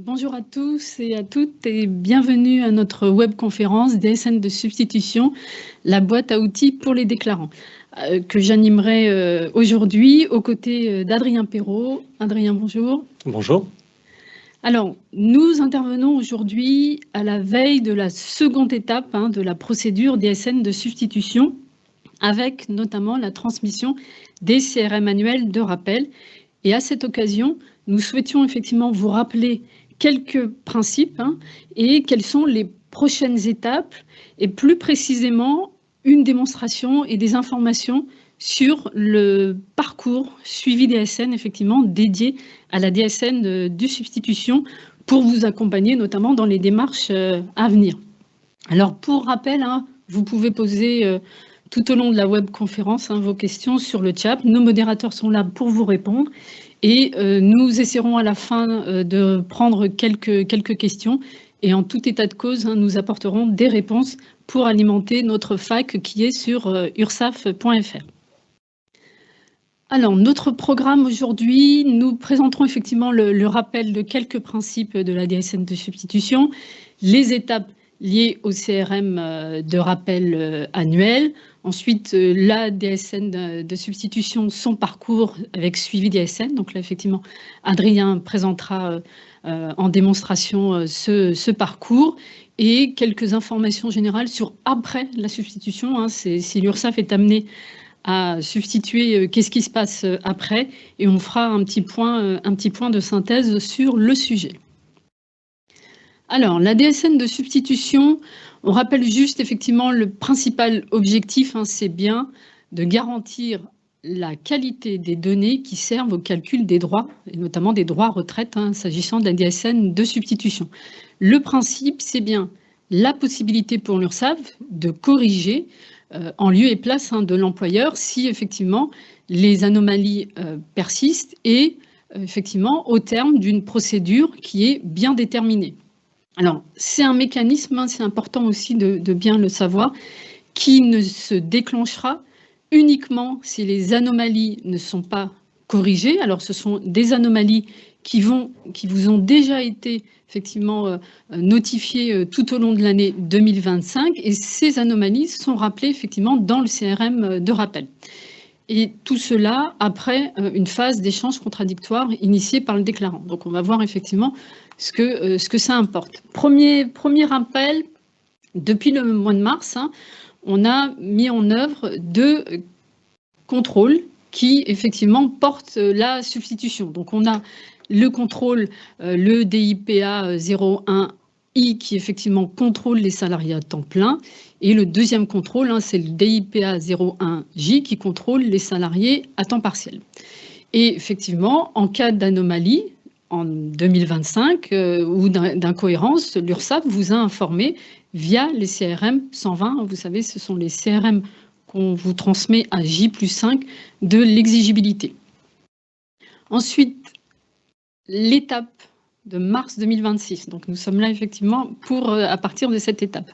Bonjour à tous et à toutes et bienvenue à notre webconférence DSN de substitution, la boîte à outils pour les déclarants, que j'animerai aujourd'hui aux côtés d'Adrien Perrault. Adrien, bonjour. Bonjour. Alors, nous intervenons aujourd'hui à la veille de la seconde étape de la procédure DSN de substitution, avec notamment la transmission des CRM annuels de rappel. Et à cette occasion, nous souhaitions effectivement vous rappeler quelques principes et quelles sont les prochaines étapes et plus précisément une démonstration et des informations sur le parcours suivi DSN effectivement dédié à la DSN de substitution pour vous accompagner notamment dans les démarches à venir. Alors pour rappel, vous pouvez poser tout au long de la webconférence vos questions sur le chat. Nos modérateurs sont là pour vous répondre. Et nous essaierons à la fin de prendre quelques questions et en tout état de cause, nous apporterons des réponses pour alimenter notre FAQ qui est sur ursaf.fr. Alors, notre programme aujourd'hui, nous présenterons effectivement le rappel de quelques principes de la DSN de substitution, les étapes liées au CRM de rappel annuel. Ensuite, la DSN de substitution, son parcours avec suivi DSN. Donc là, effectivement, Adrien présentera en démonstration ce parcours et quelques informations générales sur après la substitution. Si l'URSSAF est amené à substituer, qu'est-ce qui se passe après? Et on fera un petit point de synthèse sur le sujet. Alors, la DSN de substitution, on rappelle juste effectivement le principal objectif, c'est bien de garantir la qualité des données qui servent au calcul des droits, et notamment des droits retraite, s'agissant de la DSN de substitution. Le principe, c'est bien la possibilité pour l'URSSAF de corriger en lieu et place de l'employeur si effectivement les anomalies persistent et effectivement au terme d'une procédure qui est bien déterminée. Alors, c'est un mécanisme, c'est important aussi de bien le savoir, qui ne se déclenchera uniquement si les anomalies ne sont pas corrigées. Alors, ce sont des anomalies qui vous ont déjà été effectivement notifiées tout au long de l'année 2025 et ces anomalies sont rappelées effectivement dans le CRM de rappel. Et tout cela après une phase d'échange contradictoire initiée par le déclarant. Donc, on va voir effectivement ce que ça importe. Premier rappel, depuis le mois de mars, on a mis en œuvre 2 contrôles qui effectivement portent la substitution. Donc, on a le contrôle, le DIPA 01I qui effectivement contrôle les salariés à temps plein. Et le deuxième contrôle, c'est le DIPA 01J qui contrôle les salariés à temps partiel. Et effectivement, en cas d'anomalie, en 2025 ou d'incohérence, l'URSSAF vous a informé via les CRM 120. Vous savez, ce sont les CRM qu'on vous transmet à J+5 de l'exigibilité. Ensuite, l'étape de mars 2026. Donc, nous sommes là effectivement à partir de cette étape.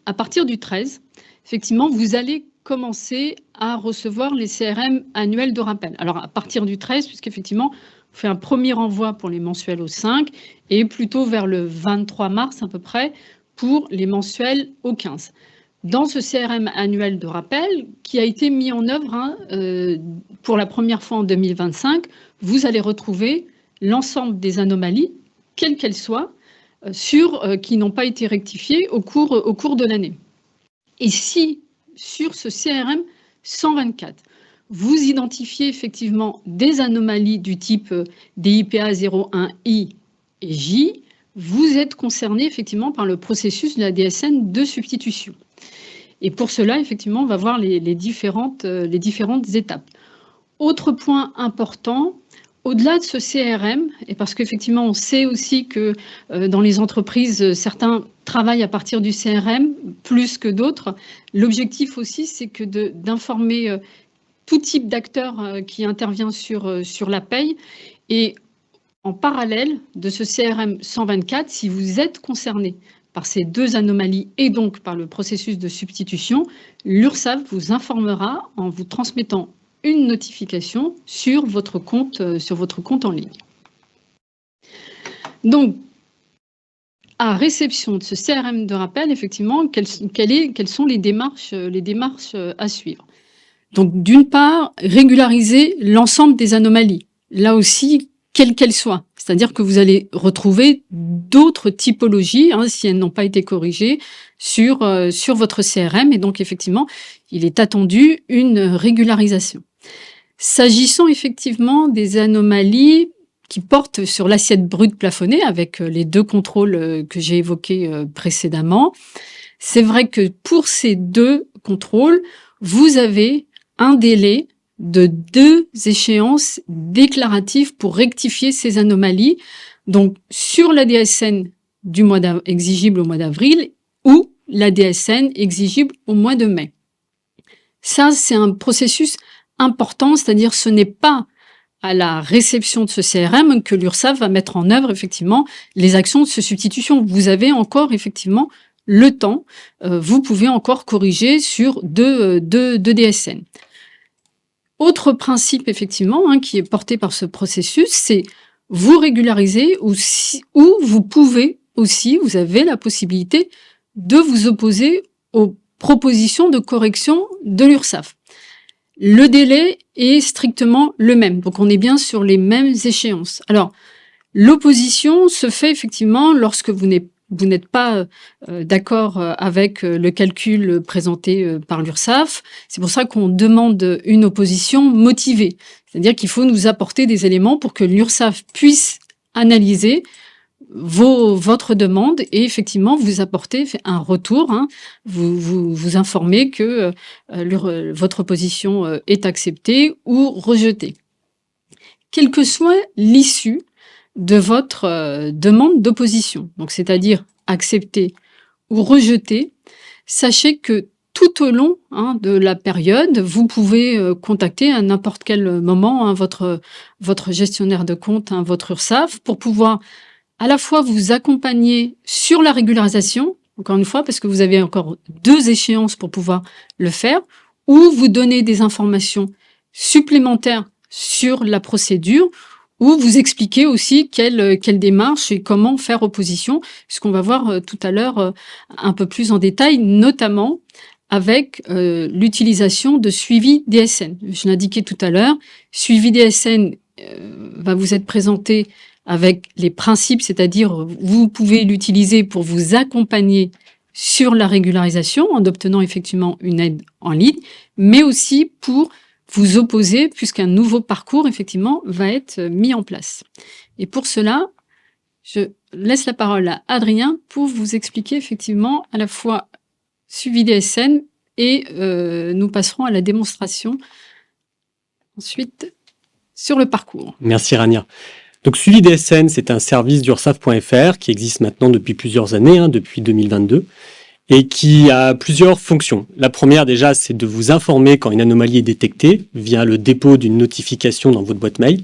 À partir du 13, effectivement, vous allez commencer à recevoir les CRM annuels de rappel. Alors, à partir du 13, puisqu'effectivement, on fait un premier envoi pour les mensuels au 5 et plutôt vers le 23 mars à peu près pour les mensuels au 15. Dans ce CRM annuel de rappel qui a été mis en œuvre pour la première fois en 2025, vous allez retrouver l'ensemble des anomalies, quelles qu'elles soient, qui n'ont pas été rectifiées au cours de l'année. Et si sur ce CRM 124, vous identifiez effectivement des anomalies du type DIPA 01I et J, vous êtes concerné effectivement par le processus de la DSN de substitution. Et pour cela, effectivement, on va voir les différentes étapes. Autre point important, au-delà de ce CRM, et parce qu'effectivement, on sait aussi que dans les entreprises, certains travaillent à partir du CRM plus que d'autres, l'objectif aussi, c'est que d'informer tout type d'acteurs qui intervient sur la paye. Et en parallèle de ce CRM 124, si vous êtes concerné par ces 2 anomalies et donc par le processus de substitution, l'URSSAF vous informera en vous transmettant une notification sur votre compte en ligne. Donc, à réception de ce CRM de rappel, effectivement, quelles sont les démarches à suivre. Donc, d'une part, régulariser l'ensemble des anomalies. Là aussi, quelles qu'elles soient. C'est-à-dire que vous allez retrouver d'autres typologies, si elles n'ont pas été corrigées, sur votre CRM. Et donc, effectivement, il est attendu une régularisation. S'agissant effectivement des anomalies qui portent sur l'assiette brute plafonnée, avec les 2 contrôles que j'ai évoqués précédemment, c'est vrai que pour ces 2 contrôles, vous avez un délai de 2 échéances déclaratives pour rectifier ces anomalies, donc sur la DSN exigible au mois d'avril ou la DSN exigible au mois de mai. Ça, c'est un processus important, c'est-à-dire ce n'est pas à la réception de ce CRM que l'URSSAF va mettre en œuvre effectivement les actions de substitution. Vous avez encore effectivement le temps, vous pouvez encore corriger sur deux DSN. Autre principe effectivement qui est porté par ce processus, c'est vous régulariser ou vous pouvez aussi, vous avez la possibilité de vous opposer aux propositions de correction de l'URSSAF. Le délai est strictement le même, donc on est bien sur les mêmes échéances. Alors, l'opposition se fait effectivement lorsque vous n'êtes pas d'accord avec le calcul présenté par l'URSSAF. C'est pour ça qu'on demande une opposition motivée. C'est-à-dire qu'il faut nous apporter des éléments pour que l'URSSAF puisse analyser votre demande et effectivement vous apporter un retour, vous informer que votre position est acceptée ou rejetée. Quelle que soit l'issue de votre demande d'opposition, donc c'est-à-dire accepter ou rejeter, sachez que tout au long de la période, vous pouvez contacter à n'importe quel moment votre gestionnaire de compte, votre URSSAF, pour pouvoir à la fois vous accompagner sur la régularisation, encore une fois, parce que vous avez encore 2 échéances pour pouvoir le faire, ou vous donner des informations supplémentaires sur la procédure, ou vous expliquer aussi quelle démarche et comment faire opposition, puisqu'on va voir tout à l'heure un peu plus en détail, notamment avec l'utilisation de suivi DSN. Je l'indiquais tout à l'heure, suivi DSN va vous être présenté avec les principes, c'est-à-dire vous pouvez l'utiliser pour vous accompagner sur la régularisation en obtenant effectivement une aide en ligne, mais aussi pour vous opposer puisqu'un nouveau parcours effectivement va être mis en place. Et pour cela, je laisse la parole à Adrien pour vous expliquer effectivement à la fois suivi DSN et nous passerons à la démonstration ensuite sur le parcours. Merci Rania. Donc suivi DSN, c'est un service d'URSSAF.fr qui existe maintenant depuis plusieurs années, depuis 2022, et qui a plusieurs fonctions. La première déjà, c'est de vous informer quand une anomalie est détectée via le dépôt d'une notification dans votre boîte mail.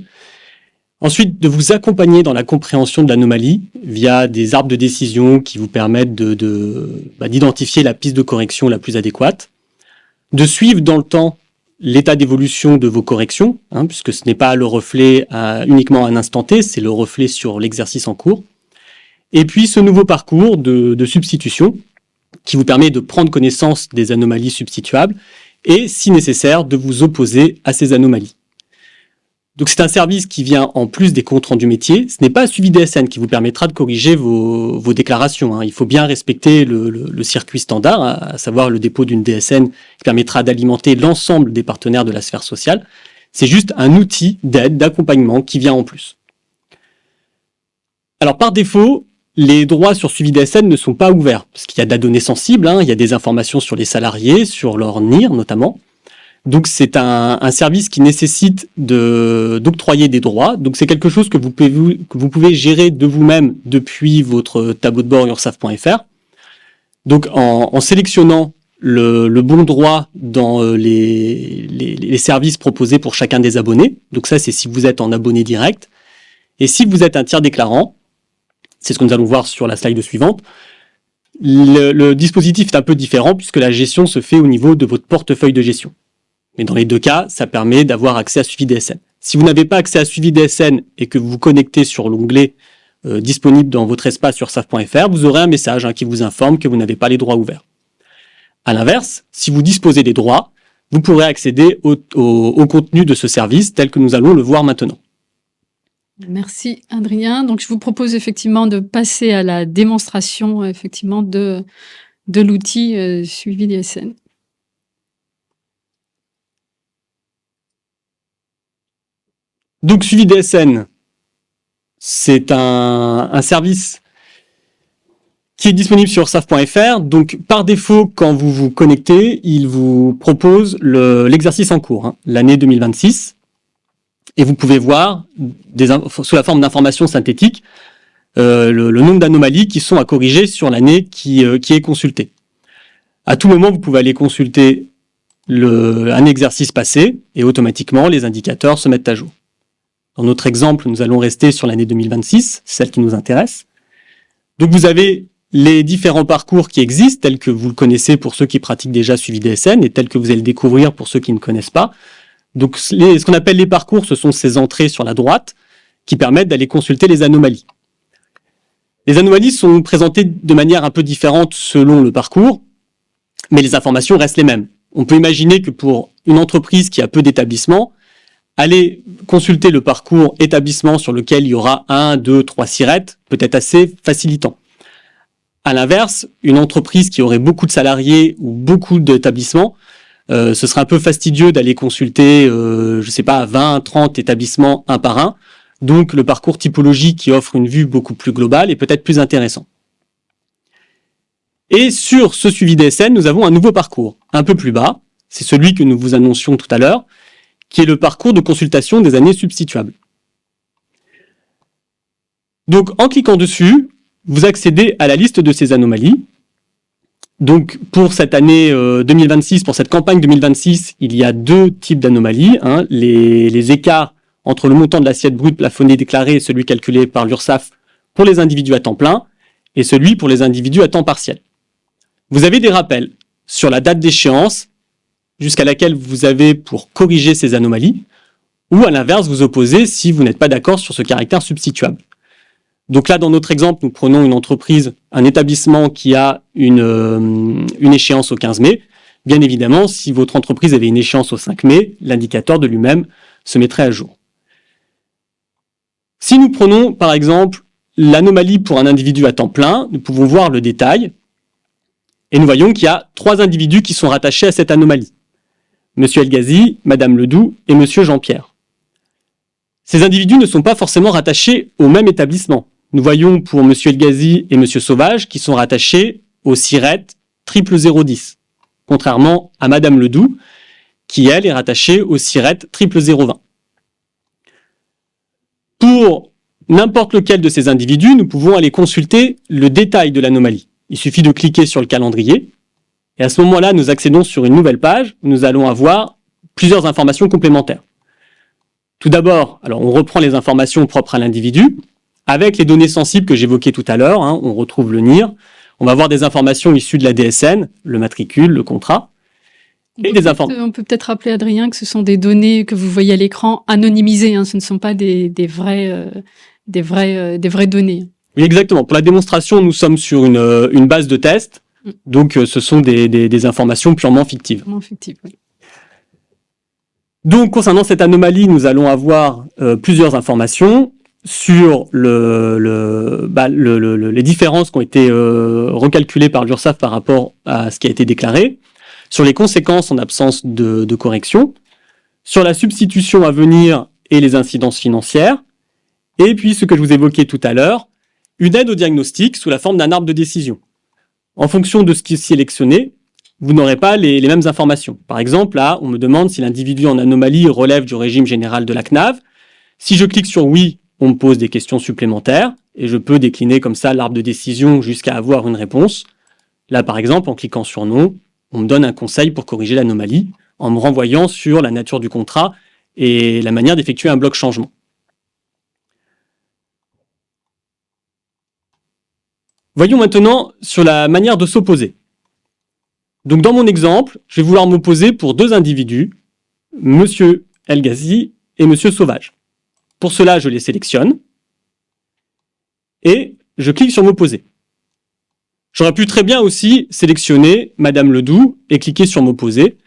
Ensuite, de vous accompagner dans la compréhension de l'anomalie via des arbres de décision qui vous permettent d'identifier la piste de correction la plus adéquate. De suivre dans le temps l'état d'évolution de vos corrections, puisque ce n'est pas le reflet uniquement à un instant T, c'est le reflet sur l'exercice en cours. Et puis ce nouveau parcours de substitution qui vous permet de prendre connaissance des anomalies substituables et, si nécessaire, de vous opposer à ces anomalies. Donc c'est un service qui vient en plus des comptes rendus métiers. Ce n'est pas un suivi DSN qui vous permettra de corriger vos déclarations. Il faut bien respecter le circuit standard, à savoir le dépôt d'une DSN qui permettra d'alimenter l'ensemble des partenaires de la sphère sociale. C'est juste un outil d'aide, d'accompagnement qui vient en plus. Alors par défaut, les droits sur suivi DSN ne sont pas ouverts, parce qu'il y a de la donnée sensible, il y a des informations sur les salariés, sur leur NIR notamment. Donc c'est un service qui nécessite d'octroyer des droits. Donc c'est quelque chose que vous pouvez gérer de vous-même depuis votre tableau de bord URSSAF.fr. Donc en sélectionnant le bon droit dans les services proposés pour chacun des abonnés. Donc ça c'est si vous êtes en abonné direct. Et si vous êtes un tiers déclarant, c'est ce que nous allons voir sur la slide suivante, le dispositif est un peu différent puisque la gestion se fait au niveau de votre portefeuille de gestion. Mais dans les 2 cas, ça permet d'avoir accès à suivi DSN. Si vous n'avez pas accès à suivi DSN et que vous vous connectez sur l'onglet disponible dans votre espace ursaf.fr, vous aurez un message qui vous informe que vous n'avez pas les droits ouverts. À l'inverse, si vous disposez des droits, vous pourrez accéder au contenu de ce service tel que nous allons le voir maintenant. Merci Adrien. Donc je vous propose effectivement de passer à la démonstration effectivement de l'outil suivi DSN. Donc suivi DSN, c'est un service qui est disponible sur ursaf.fr. Donc par défaut, quand vous vous connectez, il vous propose l'exercice en cours, l'année 2026. Et vous pouvez voir, sous la forme d'informations synthétiques, le nombre d'anomalies qui sont à corriger sur l'année qui est consultée. À tout moment, vous pouvez aller consulter un exercice passé et automatiquement, les indicateurs se mettent à jour. Dans notre exemple, nous allons rester sur l'année 2026, celle qui nous intéresse. Donc vous avez les différents parcours qui existent, tels que vous le connaissez pour ceux qui pratiquent déjà suivi DSN et tels que vous allez le découvrir pour ceux qui ne connaissent pas. Donc, ce qu'on appelle les parcours, ce sont ces entrées sur la droite qui permettent d'aller consulter les anomalies. Les anomalies sont présentées de manière un peu différente selon le parcours, mais les informations restent les mêmes. On peut imaginer que pour une entreprise qui a peu d'établissements, aller consulter le parcours établissement sur lequel il y aura 1, 2, 3 sirettes peut être assez facilitant. À l'inverse, une entreprise qui aurait beaucoup de salariés ou beaucoup d'établissements, ce serait un peu fastidieux d'aller consulter, 20, 30 établissements un par un. Donc, le parcours typologie qui offre une vue beaucoup plus globale est peut-être plus intéressant. Et sur ce suivi DSN, nous avons un nouveau parcours, un peu plus bas. C'est celui que nous vous annoncions tout à l'heure, qui est le parcours de consultation des années substituables. Donc, en cliquant dessus, vous accédez à la liste de ces anomalies. Donc, pour cette année 2026, pour cette campagne 2026, il y a deux types d'anomalies. Les écarts entre le montant de l'assiette brute plafonnée déclarée et celui calculé par l'URSSAF pour les individus à temps plein et celui pour les individus à temps partiel. Vous avez des rappels sur la date d'échéance jusqu'à laquelle vous avez pour corriger ces anomalies ou à l'inverse vous opposez si vous n'êtes pas d'accord sur ce caractère substituable. Donc là, dans notre exemple, nous prenons une entreprise, un établissement qui a une échéance au 15 mai. Bien évidemment, si votre entreprise avait une échéance au 5 mai, l'indicateur de lui-même se mettrait à jour. Si nous prenons, par exemple, l'anomalie pour un individu à temps plein, nous pouvons voir le détail et nous voyons qu'il y a 3 individus qui sont rattachés à cette anomalie. Monsieur Elgazi, Madame Ledoux et Monsieur Jean-Pierre. Ces individus ne sont pas forcément rattachés au même établissement. Nous voyons pour Monsieur Elgazi et Monsieur Sauvage qui sont rattachés au SIRET 00010, contrairement à Madame Ledoux qui, elle, est rattachée au SIRET 00020. Pour n'importe lequel de ces individus, nous pouvons aller consulter le détail de l'anomalie. Il suffit de cliquer sur le calendrier et à ce moment-là, nous accédons sur une nouvelle page où nous allons avoir plusieurs informations complémentaires. Tout d'abord, alors on reprend les informations propres à l'individu. Avec les données sensibles que j'évoquais tout à l'heure, on retrouve le NIR. On va avoir des informations issues de la DSN, le matricule, le contrat. Et des on peut peut-être rappeler, Adrien, que ce sont des données que vous voyez à l'écran anonymisées. Ce ne sont pas des vraies données. Oui, exactement. Pour la démonstration, nous sommes sur une base de test. Donc, ce sont des informations purement fictives. Purement fictives, oui. Donc, concernant cette anomalie, nous allons avoir plusieurs informations sur les différences qui ont été recalculées par l'URSSAF par rapport à ce qui a été déclaré, sur les conséquences en absence de correction, sur la substitution à venir et les incidences financières, et puis ce que je vous évoquais tout à l'heure, une aide au diagnostic sous la forme d'un arbre de décision. En fonction de ce qui est sélectionné, vous n'aurez pas les mêmes informations. Par exemple, là, on me demande si l'individu en anomalie relève du régime général de la CNAV. Si je clique sur oui, on me pose des questions supplémentaires et je peux décliner comme ça l'arbre de décision jusqu'à avoir une réponse. Là, par exemple, en cliquant sur non, on me donne un conseil pour corriger l'anomalie en me renvoyant sur la nature du contrat et la manière d'effectuer un bloc changement. Voyons maintenant sur la manière de s'opposer. Donc dans mon exemple, je vais vouloir m'opposer pour 2 individus, Monsieur Elgazi et Monsieur Sauvage. Pour cela, je les sélectionne. et je clique sur m'opposer. J'aurais pu très bien aussi sélectionner Madame Ledoux et cliquer sur m'opposer.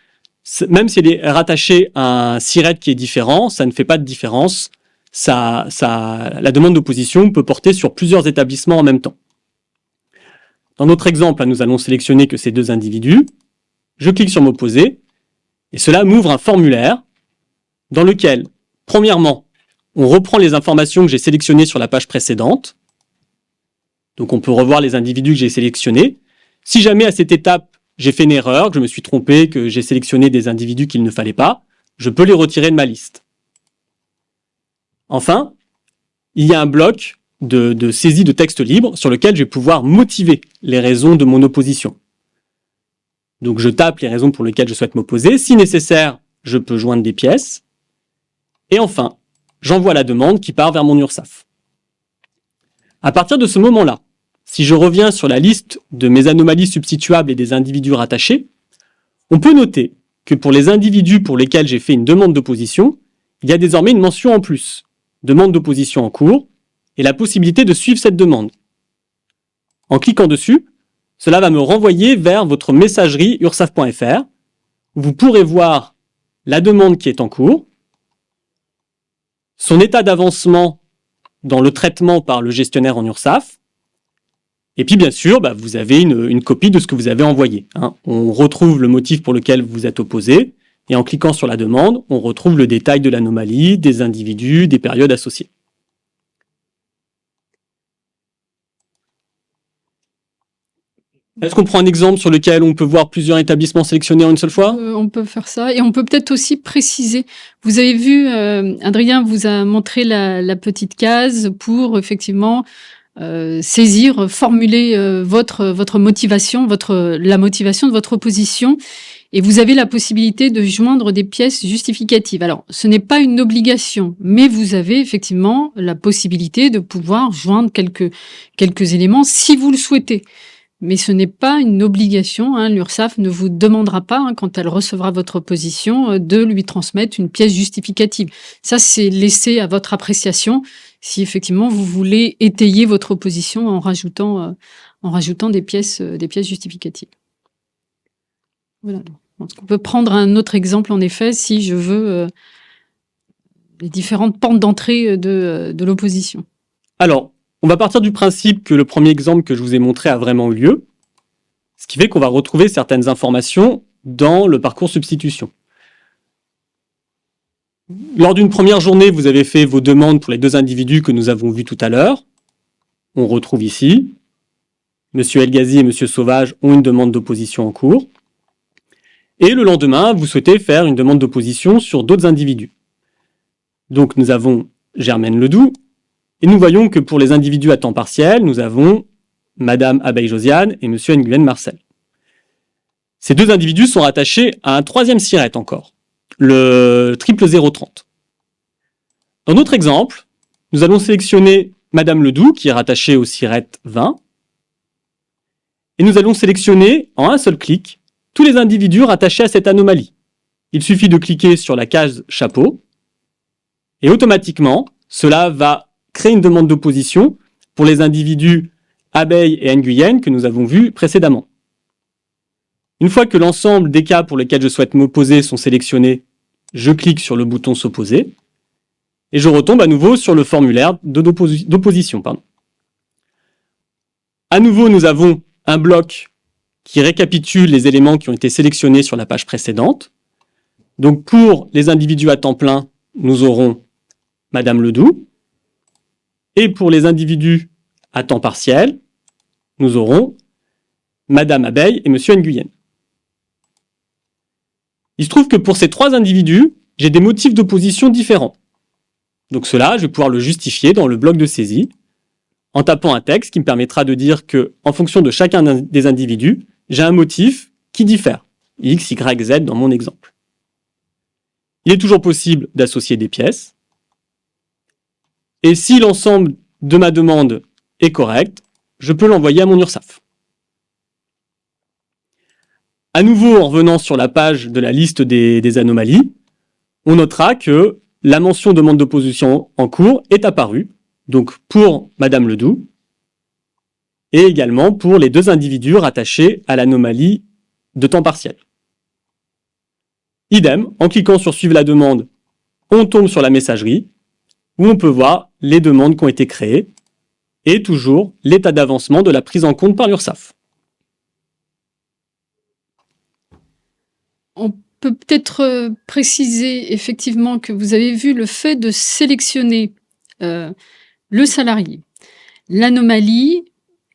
Même si elle est rattachée à un siret qui est différent, ça ne fait pas de différence. La demande d'opposition peut porter sur plusieurs établissements en même temps. Dans notre exemple, nous allons sélectionner que ces deux individus. Je clique sur m'opposer et cela m'ouvre un formulaire dans lequel, premièrement, on reprend les informations que j'ai sélectionnées sur la page précédente. Donc on peut revoir les individus que j'ai sélectionnés. Si jamais à cette étape, j'ai fait une erreur, que je me suis trompé, que j'ai sélectionné des individus qu'il ne fallait pas, je peux les retirer de ma liste. Enfin, il y a un bloc de saisie de texte libre sur lequel je vais pouvoir motiver les raisons de mon opposition. Donc je tape les raisons pour lesquelles je souhaite m'opposer. Si nécessaire, je peux joindre des pièces. Et enfin, j'envoie la demande qui part vers mon URSSAF. À partir de ce moment-là, si je reviens sur la liste de mes anomalies substituables et des individus rattachés, on peut noter que pour les individus pour lesquels j'ai fait une demande d'opposition, il y a désormais une mention en plus, demande d'opposition en cours, et la possibilité de suivre cette demande. En cliquant dessus, cela va me renvoyer vers votre messagerie ursaf.fr, où vous pourrez voir la demande qui est en cours, son état d'avancement dans le traitement par le gestionnaire en URSSAF, et puis bien sûr, vous avez une copie de ce que vous avez envoyé. On retrouve le motif pour lequel vous êtes opposé, et en cliquant sur la demande, on retrouve le détail de l'anomalie, des individus, des périodes associées. Est-ce qu'on prend un exemple sur lequel on peut voir plusieurs établissements sélectionnés en une seule fois ? On peut faire ça, et on peut peut-être aussi préciser. Vous avez vu, Adrien vous a montré la petite case pour effectivement saisir, formuler votre motivation, la motivation de votre opposition, et vous avez la possibilité de joindre des pièces justificatives. Alors, ce n'est pas une obligation, mais vous avez effectivement la possibilité de pouvoir joindre quelques éléments si vous le souhaitez. Mais ce n'est pas une obligation, l'URSSAF ne vous demandera pas, quand elle recevra votre opposition, de lui transmettre une pièce justificative. Ça, c'est laissé à votre appréciation, si effectivement vous voulez étayer votre opposition en rajoutant des pièces justificatives. Voilà. On peut prendre un autre exemple, en effet, si je veux les différentes portes d'entrée de l'opposition. Alors, on va partir du principe que le premier exemple que je vous ai montré a vraiment eu lieu, ce qui fait qu'on va retrouver certaines informations dans le parcours substitution. Lors d'une première journée, vous avez fait vos demandes pour les deux individus que nous avons vus tout à l'heure. On retrouve ici, M. Elghazi et M. Sauvage ont une demande d'opposition en cours. Et le lendemain, vous souhaitez faire une demande d'opposition sur d'autres individus. Donc nous avons Germaine Ledoux, et nous voyons que pour les individus à temps partiel, nous avons Madame Abeille-Josiane et Monsieur Nguyen Marcel. Ces deux individus sont rattachés à un troisième siret encore, le 00030. Dans notre exemple, nous allons sélectionner Madame Ledoux, qui est rattachée au siret 20, et nous allons sélectionner en un seul clic tous les individus rattachés à cette anomalie. Il suffit de cliquer sur la case chapeau, et automatiquement, cela va créer une demande d'opposition pour les individus Abeille et Nguyen que nous avons vus précédemment. Une fois que l'ensemble des cas pour lesquels je souhaite m'opposer sont sélectionnés, je clique sur le bouton s'opposer et je retombe à nouveau sur le formulaire d'opposition. À nouveau, nous avons un bloc qui récapitule les éléments qui ont été sélectionnés sur la page précédente. Donc pour les individus à temps plein, nous aurons Madame Ledoux. Et pour les individus à temps partiel, nous aurons Madame Abeille et Monsieur Nguyen. Il se trouve que pour ces trois individus, j'ai des motifs d'opposition différents. Donc cela, je vais pouvoir le justifier dans le bloc de saisie, en tapant un texte qui me permettra de dire que, en fonction de chacun des individus, j'ai un motif qui diffère, X, Y, Z dans mon exemple. Il est toujours possible d'associer des pièces. Et si l'ensemble de ma demande est correct, je peux l'envoyer à mon URSSAF. À nouveau, en revenant sur la page de la liste des anomalies, on notera que la mention demande d'opposition en cours est apparue. Donc pour Madame Ledoux, et également pour les 2 individus rattachés à l'anomalie de temps partiel. Idem, en cliquant sur Suivre la demande, on tombe sur la messagerie où on peut voir les demandes qui ont été créées et toujours l'état d'avancement de la prise en compte par l'URSSAF. On peut peut-être préciser effectivement que vous avez vu le fait de sélectionner le salarié, l'anomalie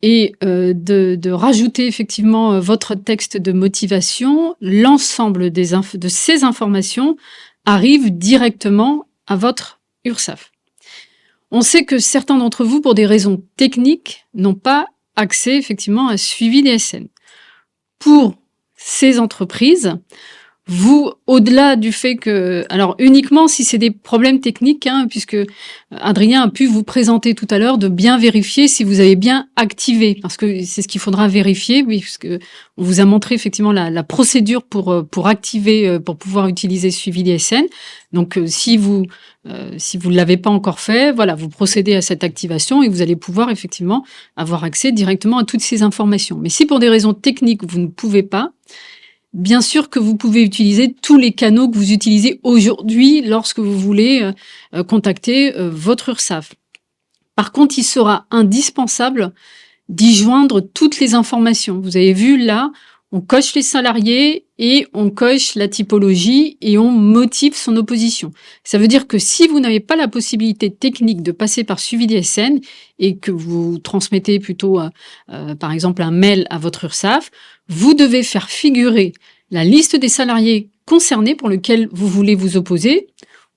et de rajouter effectivement votre texte de motivation. L'ensemble de ces informations arrive directement à votre URSSAF. On sait que certains d'entre vous, pour des raisons techniques, n'ont pas accès effectivement à suivi DSN. Pour ces entreprises, vous, au-delà du fait que, alors uniquement si c'est des problèmes techniques, puisque Adrien a pu vous présenter tout à l'heure, de bien vérifier si vous avez bien activé, parce que c'est ce qu'il faudra vérifier, oui, puisque on vous a montré effectivement la procédure pour activer, pour pouvoir utiliser suivi DSN. Donc si vous ne l'avez pas encore fait, voilà, vous procédez à cette activation et vous allez pouvoir effectivement avoir accès directement à toutes ces informations. Mais si pour des raisons techniques vous ne pouvez pas, bien sûr que vous pouvez utiliser tous les canaux que vous utilisez aujourd'hui lorsque vous voulez contacter votre URSSAF. Par contre, il sera indispensable d'y joindre toutes les informations. Vous avez vu là, on coche les salariés et on coche la typologie et on motive son opposition. Ça veut dire que si vous n'avez pas la possibilité technique de passer par suivi DSN et que vous transmettez plutôt, par exemple, un mail à votre URSSAF, vous devez faire figurer la liste des salariés concernés pour lesquels vous voulez vous opposer,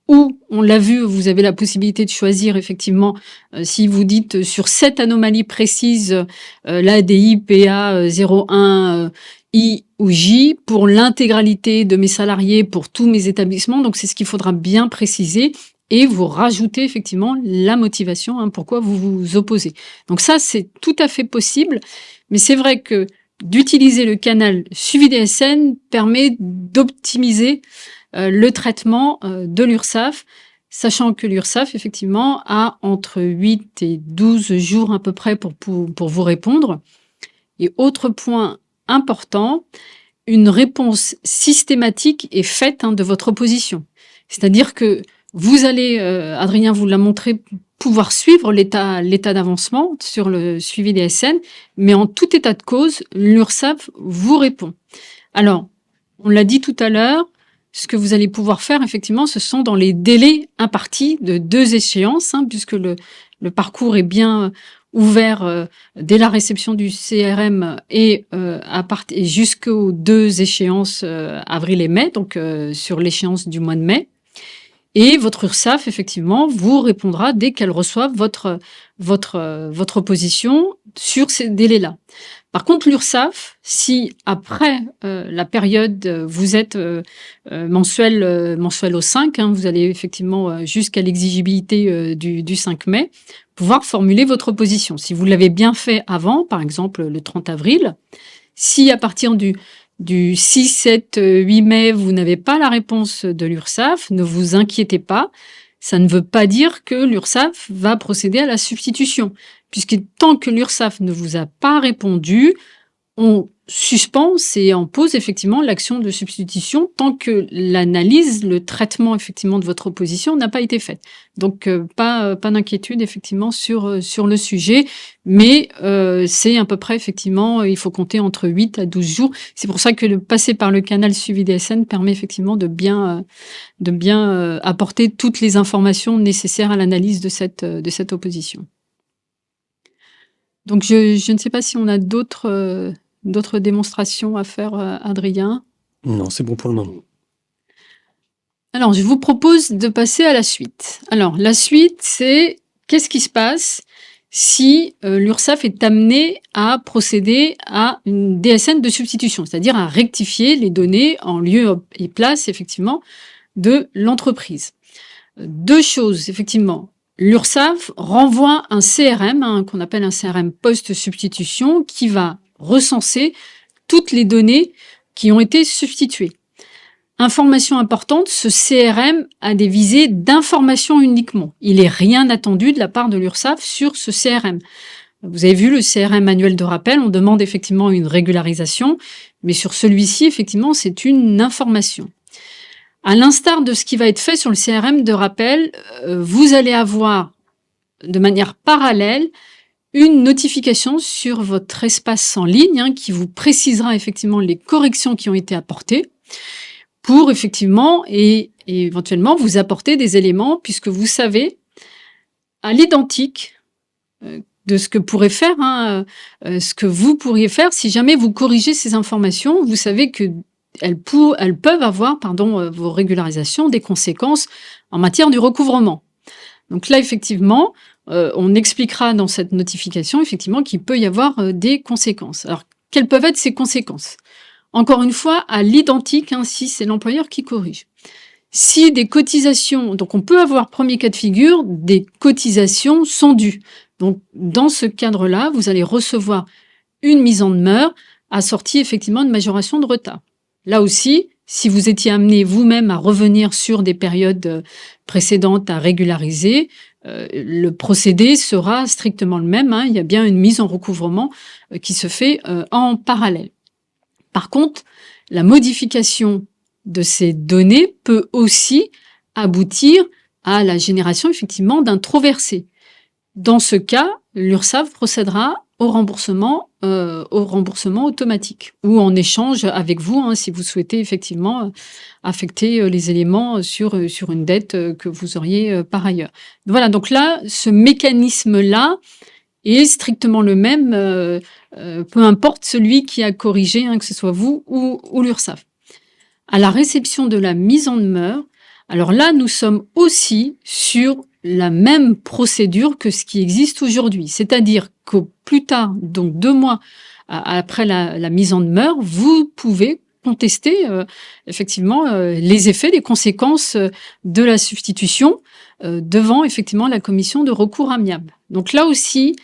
ou, on l'a vu, vous avez la possibilité de choisir effectivement, si vous dites sur cette anomalie précise, l'ADI, PA 01, I ou J, pour l'intégralité de mes salariés, pour tous mes établissements. Donc, c'est ce qu'il faudra bien préciser. Et vous rajoutez effectivement la motivation, pourquoi vous vous opposez. Donc ça, c'est tout à fait possible. Mais c'est vrai que d'utiliser le canal suivi DSN permet d'optimiser le traitement de l'URSSAF, sachant que l'URSSAF, effectivement, a entre 8 et 12 jours à peu près pour vous répondre. Et autre point important, une réponse systématique est faite de votre opposition. C'est-à-dire que vous allez, Adrien vous l'a montré, pouvoir suivre l'état d'avancement sur le suivi DSN, mais en tout état de cause, l'URSSAF vous répond. Alors, on l'a dit tout à l'heure, ce que vous allez pouvoir faire, effectivement, ce sont dans les délais impartis de 2 échéances, puisque le parcours est bien ouvert dès la réception du CRM et jusqu'aux 2 échéances avril et mai, donc sur l'échéance du mois de mai. Et votre URSSAF, effectivement, vous répondra dès qu'elle reçoit votre opposition sur ces délais-là. Par contre, l'URSSAF, si après la période, vous êtes mensuel au 5, vous allez effectivement jusqu'à l'exigibilité du 5 mai, pouvoir formuler votre opposition. Si vous l'avez bien fait avant, par exemple le 30 avril, si à partir du 6, 7, 8 mai, vous n'avez pas la réponse de l'URSSAF, ne vous inquiétez pas. Ça ne veut pas dire que l'URSSAF va procéder à la substitution, puisque tant que l'URSSAF ne vous a pas répondu, on suspend et on pose effectivement l'action de substitution tant que l'analyse, le traitement effectivement de votre opposition n'a pas été fait. Donc pas d'inquiétude effectivement sur le sujet, mais c'est à peu près effectivement, il faut compter entre 8 à 12 jours. C'est pour ça que de passer par le canal suivi DSN permet effectivement de bien apporter toutes les informations nécessaires à l'analyse de cette opposition. Donc je ne sais pas si on a d'autres démonstrations à faire, Adrien? Non, c'est bon pour le moment. Alors, je vous propose de passer à la suite. Alors, la suite, c'est qu'est-ce qui se passe si l'URSSAF est amené à procéder à une DSN de substitution, c'est-à-dire à rectifier les données en lieu et place, effectivement, de l'entreprise. 2 choses, effectivement. L'URSSAF renvoie un CRM, qu'on appelle un CRM post-substitution, qui va recenser toutes les données qui ont été substituées. Information importante, ce CRM a des visées d'information uniquement. Il n'est rien attendu de la part de l'URSSAF sur ce CRM. Vous avez vu le CRM annuel de rappel, on demande effectivement une régularisation, mais sur celui-ci, effectivement, c'est une information. À l'instar de ce qui va être fait sur le CRM de rappel, vous allez avoir de manière parallèle une notification sur votre espace en ligne qui vous précisera effectivement les corrections qui ont été apportées pour effectivement et éventuellement vous apporter des éléments puisque vous savez à l'identique de ce que pourrait faire, ce que vous pourriez faire si jamais vous corrigez ces informations, vous savez que elles peuvent avoir, vos régularisations, des conséquences en matière du recouvrement. Donc là, effectivement, on expliquera dans cette notification, effectivement, qu'il peut y avoir des conséquences. Alors, quelles peuvent être ces conséquences? Encore une fois, à l'identique, si c'est l'employeur qui corrige. Si des cotisations, donc on peut avoir, premier cas de figure, des cotisations sont dues. Donc, dans ce cadre-là, vous allez recevoir une mise en demeure assortie effectivement de majoration de retard. Là aussi, si vous étiez amené vous-même à revenir sur des périodes précédentes à régulariser, le procédé sera strictement le même. Il y a bien une mise en recouvrement qui se fait en parallèle. Par contre, la modification de ces données peut aussi aboutir à la génération effectivement d'un trop versé. Dans ce cas, l'URSSAF procédera au remboursement automatique ou en échange avec vous si vous souhaitez effectivement affecter les éléments sur une dette que vous auriez par ailleurs. Voilà, donc là, ce mécanisme-là est strictement le même, peu importe celui qui a corrigé, que ce soit vous ou l'URSSAF. À la réception de la mise en demeure, alors là, nous sommes aussi sur la même procédure que ce qui existe aujourd'hui. C'est-à-dire qu'au plus tard, donc 2 mois après la mise en demeure, vous pouvez contester effectivement les effets, les conséquences de la substitution devant effectivement la commission de recours amiable. Donc là aussi,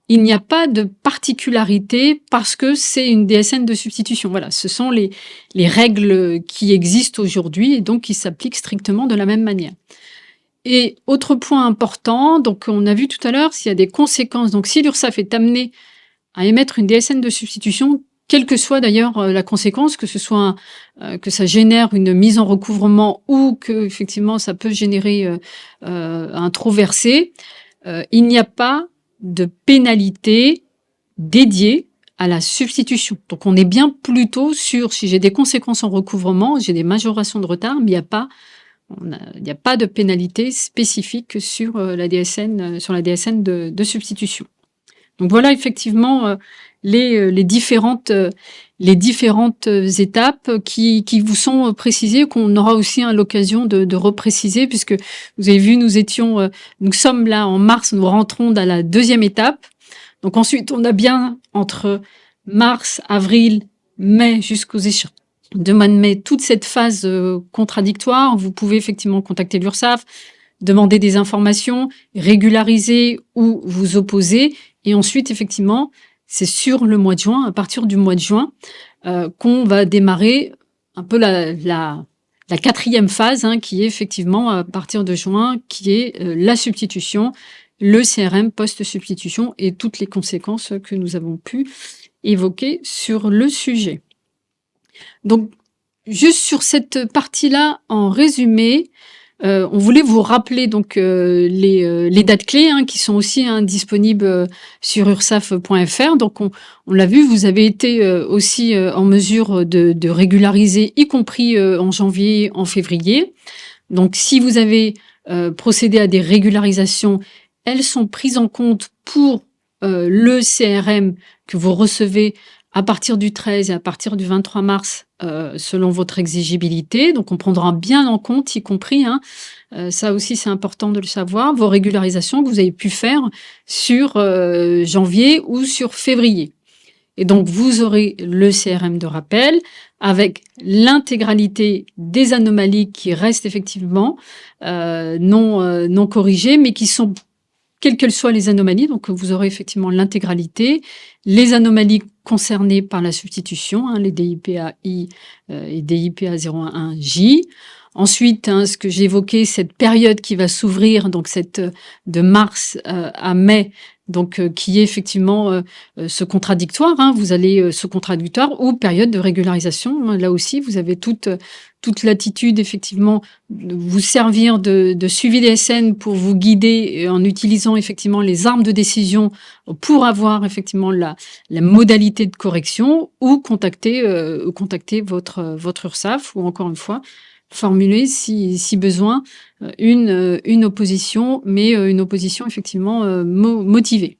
il n'y a pas de particularité parce que c'est une DSN de substitution. Voilà, ce sont les règles qui existent aujourd'hui et donc qui s'appliquent strictement de la même manière. Et autre point important, donc on a vu tout à l'heure s'il y a des conséquences. Donc si l'URSSAF est amené à émettre une DSN de substitution, quelle que soit d'ailleurs la conséquence, que ce soit que ça génère une mise en recouvrement ou que effectivement ça peut générer un trop versé, il n'y a pas de pénalité dédiée à la substitution. Donc on est bien plutôt sur, si j'ai des conséquences en recouvrement, j'ai des majorations de retard, mais il n'y a pas de pénalité spécifique sur la DSN, de substitution. Donc voilà effectivement les différentes étapes qui vous sont précisées, qu'on aura aussi l'occasion de repréciser, puisque vous avez vu, nous sommes là en mars, nous rentrons dans la 2e étape. Donc ensuite, on a bien entre mars, avril, mai jusqu'aux échéances de mois de mai, toute cette phase contradictoire. Vous pouvez effectivement contacter l'URSSAF, demander des informations, régulariser ou vous opposer. Et ensuite, effectivement, c'est sur le mois de juin, à partir du mois de juin, qu'on va démarrer un peu la 4e phase, qui est effectivement à partir de juin, qui est la substitution, le CRM post-substitution et toutes les conséquences que nous avons pu évoquer sur le sujet. Donc, juste sur cette partie-là, en résumé, on voulait vous rappeler donc les dates clés qui sont aussi disponibles sur ursaf.fr. Donc on l'a vu, vous avez été aussi en mesure de régulariser, y compris en janvier, en février. Donc si vous avez procédé à des régularisations, elles sont prises en compte pour le CRM que vous recevez à partir du 13 et à partir du 23 mars, selon votre exigibilité. Donc, on prendra bien en compte, y compris, ça aussi c'est important de le savoir, vos régularisations que vous avez pu faire sur janvier ou sur février. Et donc, vous aurez le CRM de rappel avec l'intégralité des anomalies qui restent effectivement non corrigées, mais qui sont, quelles qu'elles soient les anomalies, donc vous aurez effectivement l'intégralité, les anomalies concernées par la substitution, les DIPA-I et DIPA-011J. Ensuite, ce que j'ai évoqué, cette période qui va s'ouvrir, donc de mars à mai, donc qui est effectivement ce contradictoire, hein, vous allez ce contradictoire ou période de régularisation. Là aussi, vous avez toute l'attitude effectivement de vous servir de suivi DSN pour vous guider en utilisant effectivement les armes de décision pour avoir effectivement la modalité de correction ou contacter votre URSSAF ou encore une fois formuler si besoin une opposition, mais une opposition effectivement motivée.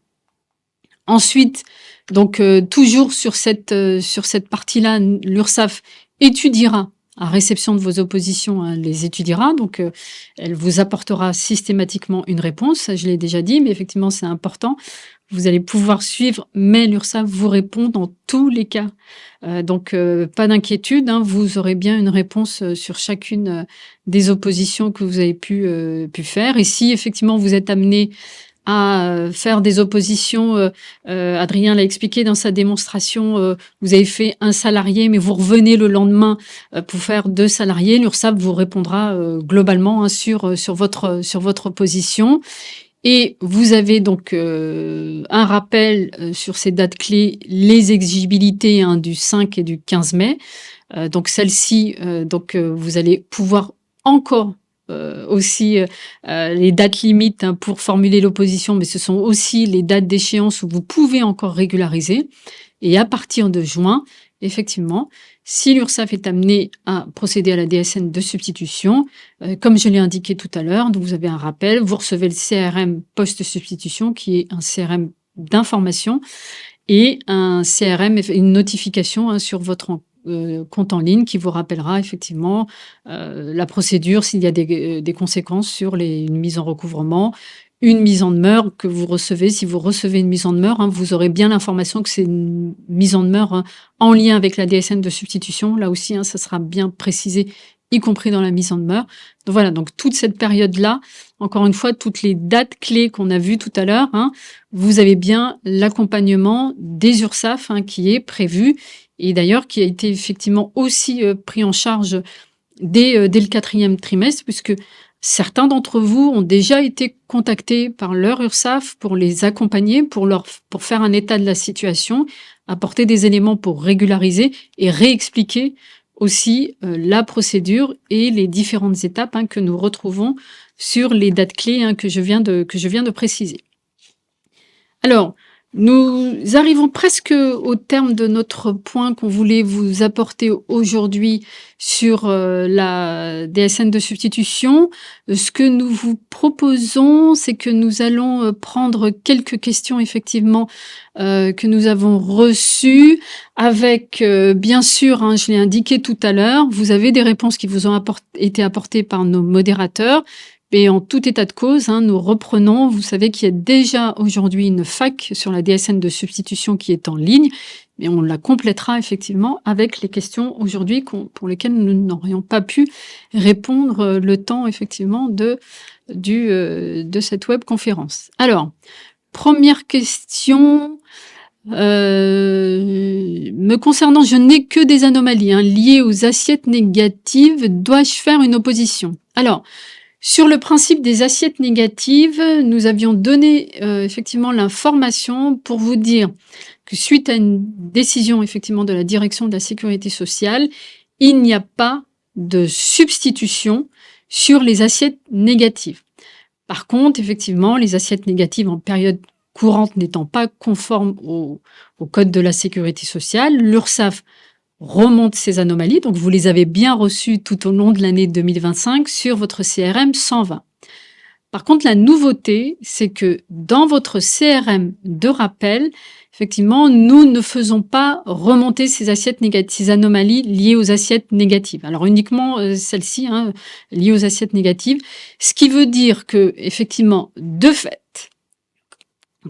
Ensuite, donc toujours sur cette partie-là, l'URSSAF étudiera à réception de vos oppositions, hein, les étudiera, donc elle vous apportera systématiquement une réponse, ça je l'ai déjà dit, mais effectivement c'est important. Vous allez pouvoir suivre, mais l'URSSAF vous répond dans tous les cas. Donc, pas d'inquiétude, hein, vous aurez bien une réponse sur chacune des oppositions que vous avez pu faire. Et si effectivement vous êtes amené à faire des oppositions, Adrien l'a expliqué dans sa démonstration, vous avez fait un salarié, mais vous revenez le lendemain pour faire 2 salariés, l'URSSAF vous répondra globalement, hein, sur votre position. Et vous avez donc un rappel sur ces dates clés, les exigibilités, hein, du 5 et du 15 mai. Donc celle-ci, vous allez pouvoir encore aussi les dates limites, hein, pour formuler l'opposition, mais ce sont aussi les dates d'échéance où vous pouvez encore régulariser. Et à partir de juin, effectivement, si l'URSSAF est amené à procéder à la DSN de substitution, comme je l'ai indiqué tout à l'heure, donc vous avez un rappel, vous recevez le CRM post-substitution qui est un CRM d'information et un CRM, une notification, hein, sur votre compte en ligne qui vous rappellera effectivement la procédure s'il y a des conséquences sur une mise en recouvrement, une mise en demeure que vous recevez. Si vous recevez une mise en demeure, hein, vous aurez bien l'information que c'est une mise en demeure, hein, en lien avec la DSN de substitution. Là aussi, hein, ça sera bien précisé, y compris dans la mise en demeure. Donc voilà, donc toute cette période-là, encore une fois, toutes les dates clés qu'on a vues tout à l'heure, hein, vous avez bien l'accompagnement des URSSAF, hein, qui est prévu et d'ailleurs qui a été effectivement aussi pris en charge dès le 4e trimestre, puisque certains d'entre vous ont déjà été contactés par leur URSSAF pour les accompagner, pour faire un état de la situation, apporter des éléments pour régulariser et réexpliquer aussi la procédure et les différentes étapes, hein, que nous retrouvons sur les dates clés, hein, que je viens de préciser. Alors, nous arrivons presque au terme de notre point qu'on voulait vous apporter aujourd'hui sur la DSN de substitution. Ce que nous vous proposons, c'est que nous allons prendre quelques questions effectivement que nous avons reçues avec, bien sûr, hein, je l'ai indiqué tout à l'heure, vous avez des réponses qui vous ont été apportées par nos modérateurs. Et en tout état de cause, hein, nous reprenons. Vous savez qu'il y a déjà aujourd'hui une FAQ sur la DSN de substitution qui est en ligne, mais on la complétera effectivement avec les questions aujourd'hui pour lesquelles nous n'aurions pas pu répondre le temps effectivement de cette webconférence. Alors, première question. Me concernant, je n'ai que des anomalies, hein, liées aux assiettes négatives. Dois-je faire une opposition? Alors, sur le principe des assiettes négatives, nous avions donné effectivement l'information pour vous dire que suite à une décision effectivement de la direction de la sécurité sociale, il n'y a pas de substitution sur les assiettes négatives. Par contre, effectivement, les assiettes négatives en période courante n'étant pas conformes au code de la sécurité sociale, l'URSSAF remonte ces anomalies, donc vous les avez bien reçues tout au long de l'année 2025 sur votre CRM 120. Par contre, la nouveauté, c'est que dans votre CRM de rappel, effectivement, nous ne faisons pas remonter ces assiettes négatives, ces anomalies liées aux assiettes négatives. Alors uniquement celles-ci, hein, liées aux assiettes négatives, ce qui veut dire que, effectivement, de fait,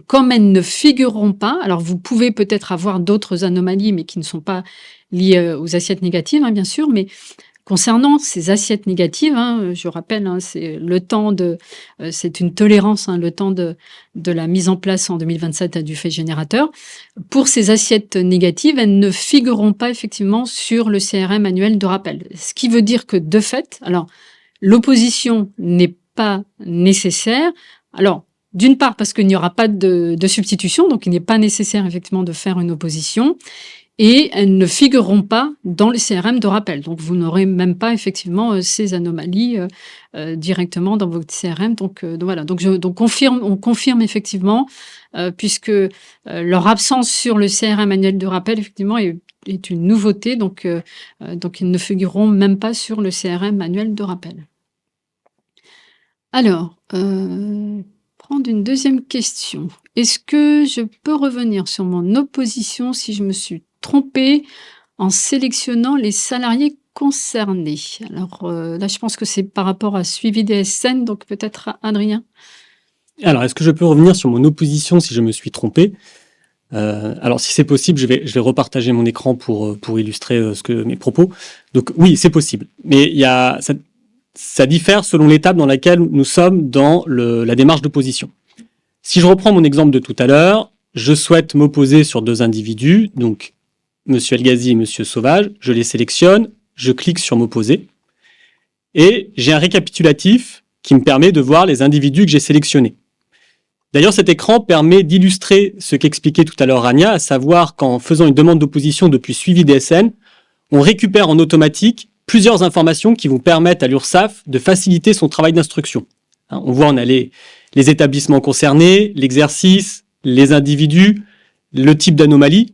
comme elles ne figureront pas, alors vous pouvez peut-être avoir d'autres anomalies, mais qui ne sont pas liées aux assiettes négatives, hein, bien sûr, mais concernant ces assiettes négatives, hein, je rappelle, hein, c'est le temps c'est une tolérance, hein, le temps de la mise en place en 2027 du fait générateur. Pour ces assiettes négatives, elles ne figureront pas effectivement sur le CRM annuel de rappel. Ce qui veut dire que de fait, alors l'opposition n'est pas nécessaire. Alors, D'une part, parce qu'il n'y aura pas de substitution, donc il n'est pas nécessaire effectivement de faire une opposition, et elles ne figureront pas dans les CRM de rappel. Donc vous n'aurez même pas effectivement ces anomalies directement dans votre CRM. Donc voilà. Donc on confirme effectivement, puisque leur absence sur le CRM manuel de rappel effectivement est une nouveauté. Donc ils ne figureront même pas sur le CRM manuel de rappel. Alors, prendre une deuxième question. Est-ce que je peux revenir sur mon opposition si je me suis trompée en sélectionnant les salariés concernés? Alors là, je pense que c'est par rapport à suivi DSN, donc peut-être Adrien. Alors, est-ce que je peux revenir sur mon opposition si je me suis trompé? Alors, si c'est possible, je vais repartager mon écran pour illustrer mes propos. Donc oui, c'est possible. Mais ça diffère selon l'étape dans laquelle nous sommes dans la démarche d'opposition. Si je reprends mon exemple de tout à l'heure, je souhaite m'opposer sur 2 individus, donc Monsieur Elghazi et Monsieur Sauvage, je les sélectionne, je clique sur m'opposer, et j'ai un récapitulatif qui me permet de voir les individus que j'ai sélectionnés. D'ailleurs, cet écran permet d'illustrer ce qu'expliquait tout à l'heure Rania, à savoir qu'en faisant une demande d'opposition depuis suivi DSN, on récupère en automatique plusieurs informations qui vont permettre à l'URSSAF de faciliter son travail d'instruction. On voit, on a les établissements concernés, l'exercice, les individus, le type d'anomalie.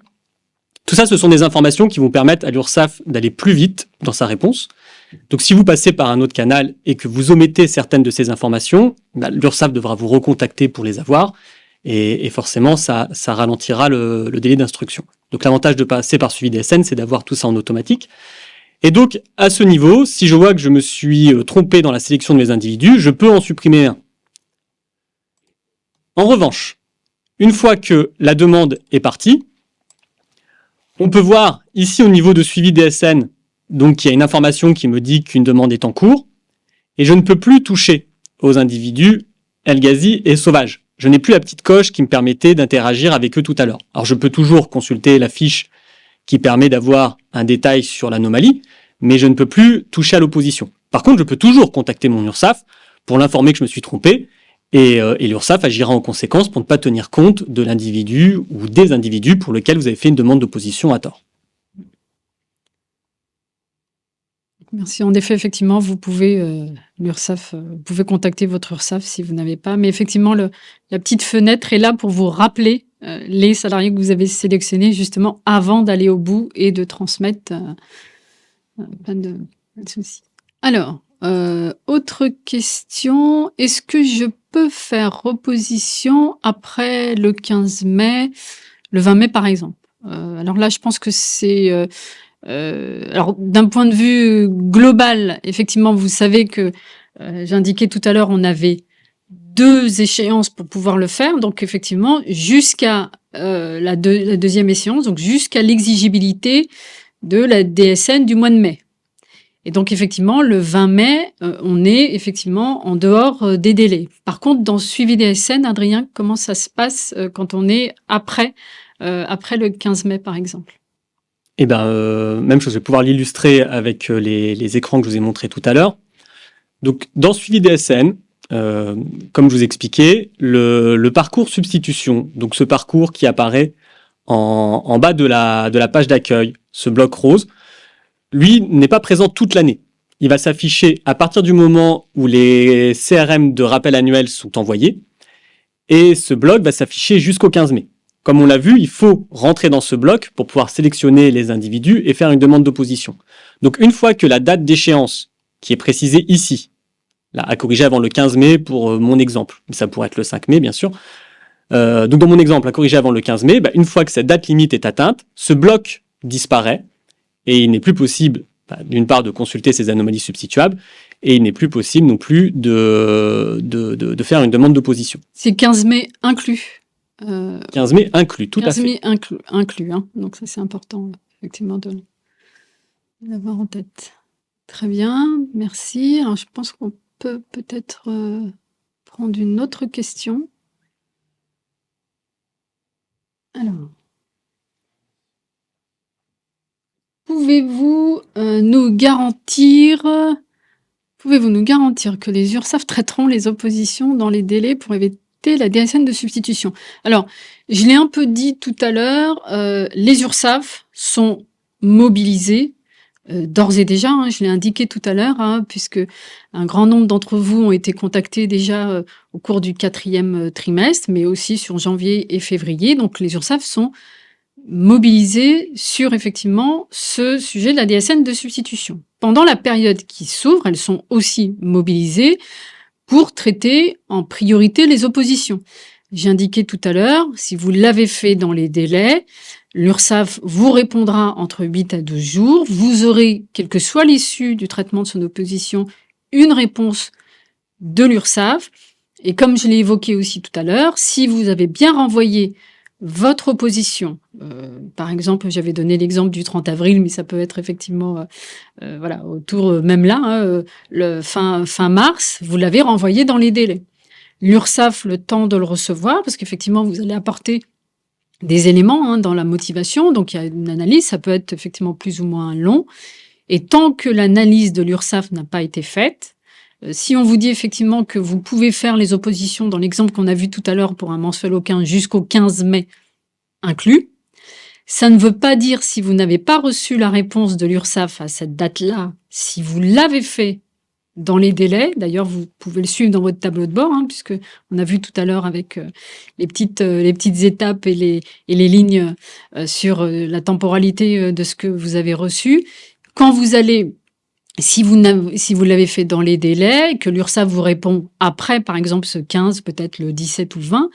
Tout ça, ce sont des informations qui vont permettre à l'URSSAF d'aller plus vite dans sa réponse. Donc, si vous passez par un autre canal et que vous omettez certaines de ces informations, l'URSSAF devra vous recontacter pour les avoir. Et forcément, ça ralentira le délai d'instruction. Donc, l'avantage de passer par suivi DSN, c'est d'avoir tout ça en automatique. Et donc, à ce niveau, si je vois que je me suis trompé dans la sélection de mes individus, je peux en supprimer un. En revanche, une fois que la demande est partie, on peut voir ici au niveau de suivi DSN, donc il y a une information qui me dit qu'une demande est en cours, et je ne peux plus toucher aux individus Elghazi et Sauvage. Je n'ai plus la petite coche qui me permettait d'interagir avec eux tout à l'heure. Alors je peux toujours consulter la fiche qui permet d'avoir un détail sur l'anomalie, mais je ne peux plus toucher à l'opposition. Par contre, je peux toujours contacter mon URSSAF pour l'informer que je me suis trompé, et l'URSSAF agira en conséquence pour ne pas tenir compte de l'individu ou des individus pour lesquels vous avez fait une demande d'opposition à tort. Merci. En effet, effectivement, vous pouvez, l'URSSAF, vous pouvez contacter votre URSSAF si vous n'avez pas. Mais effectivement, la petite fenêtre est là pour vous rappeler les salariés que vous avez sélectionnés justement avant d'aller au bout et de transmettre. Pas de soucis. Alors, autre question. Est-ce que je peux faire opposition après le 15 mai, le 20 mai par exemple? Alors là, je pense que c'est... alors, d'un point de vue global, effectivement, vous savez que j'indiquais tout à l'heure, on avait 2 échéances pour pouvoir le faire. Donc, effectivement, jusqu'à la deuxième échéance, donc jusqu'à l'exigibilité de la DSN du mois de mai. Et donc, effectivement, le 20 mai, on est effectivement en dehors des délais. Par contre, dans le suivi DSN, Adrien, comment ça se passe quand on est après le 15 mai, par exemple? Eh bien, même chose, je vais pouvoir l'illustrer avec les écrans que je vous ai montrés tout à l'heure. Donc, dans suivi DSN, comme je vous expliquais, le parcours substitution, donc ce parcours qui apparaît en bas de la page d'accueil, ce bloc rose, lui n'est pas présent toute l'année. Il va s'afficher à partir du moment où les CRM de rappel annuel sont envoyés, et ce bloc va s'afficher jusqu'au 15 mai. Comme on l'a vu, il faut rentrer dans ce bloc pour pouvoir sélectionner les individus et faire une demande d'opposition. Donc une fois que la date d'échéance, qui est précisée ici, là, à corriger avant le 15 mai pour mon exemple, ça pourrait être le 5 mai bien sûr, donc dans mon exemple, à corriger avant le 15 mai, une fois que cette date limite est atteinte, ce bloc disparaît et il n'est plus possible, d'une part, de consulter ces anomalies substituables et il n'est plus possible non plus de faire une demande d'opposition. C'est 15 mai inclus. 15 mai inclus, tout à fait. 15 mai inclus, hein. Donc ça c'est important, effectivement, de l'avoir en tête. Très bien, merci. Alors je pense qu'on peut peut-être prendre une autre question. Alors, pouvez-vous nous garantir que les URSSAF traiteront les oppositions dans les délais pour éviter rejeter la DSN de substitution. Alors, je l'ai un peu dit tout à l'heure, les URSSAF sont mobilisés d'ores et déjà, hein, je l'ai indiqué tout à l'heure, hein, puisque un grand nombre d'entre vous ont été contactés déjà au cours du 4e trimestre, mais aussi sur janvier et février. Donc les URSSAF sont mobilisés sur effectivement ce sujet de la DSN de substitution. Pendant la période qui s'ouvre, elles sont aussi mobilisées pour traiter en priorité les oppositions. J'ai indiqué tout à l'heure, si vous l'avez fait dans les délais, l'URSSAF vous répondra entre 8 à 12 jours. Vous aurez, quelle que soit l'issue du traitement de son opposition, une réponse de l'URSSAF. Et comme je l'ai évoqué aussi tout à l'heure, si vous avez bien renvoyé votre opposition, par exemple, j'avais donné l'exemple du 30 avril, mais ça peut être effectivement voilà, autour même là, hein, le fin mars, vous l'avez renvoyé dans les délais. L'URSSAF, le temps de le recevoir, parce qu'effectivement, vous allez apporter des éléments hein, dans la motivation, donc il y a une analyse, ça peut être effectivement plus ou moins long, et tant que l'analyse de l'URSSAF n'a pas été faite, si on vous dit effectivement que vous pouvez faire les oppositions dans l'exemple qu'on a vu tout à l'heure pour un mensuel aucun jusqu'au 15 mai inclus, ça ne veut pas dire si vous n'avez pas reçu la réponse de l'URSSAF à cette date-là, si vous l'avez fait dans les délais. D'ailleurs, vous pouvez le suivre dans votre tableau de bord, hein, puisque on a vu tout à l'heure avec les petites étapes et les lignes sur la temporalité de ce que vous avez reçu. Quand vous allez, si vous l'avez fait dans les délais, que l'URSSAF vous répond après, par exemple, ce 15, peut-être le 17 ou le 20,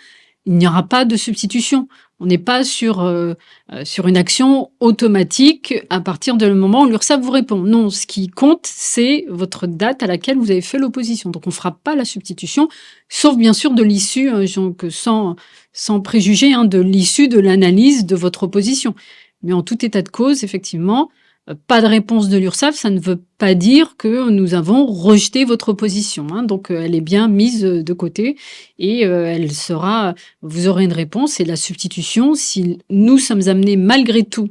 il n'y aura pas de substitution. On n'est pas sur une action automatique à partir du moment où l'URSSAF vous répond. Non, ce qui compte, c'est votre date à laquelle vous avez fait l'opposition. Donc, on ne fera pas la substitution, sauf bien sûr de l'issue, donc sans préjuger hein, de l'issue de l'analyse de votre opposition. Mais en tout état de cause, effectivement, pas de réponse de l'URSSAF, ça ne veut pas dire que nous avons rejeté votre opposition. Hein. Donc, elle est bien mise de côté et vous aurez une réponse. Et la substitution, si nous sommes amenés malgré tout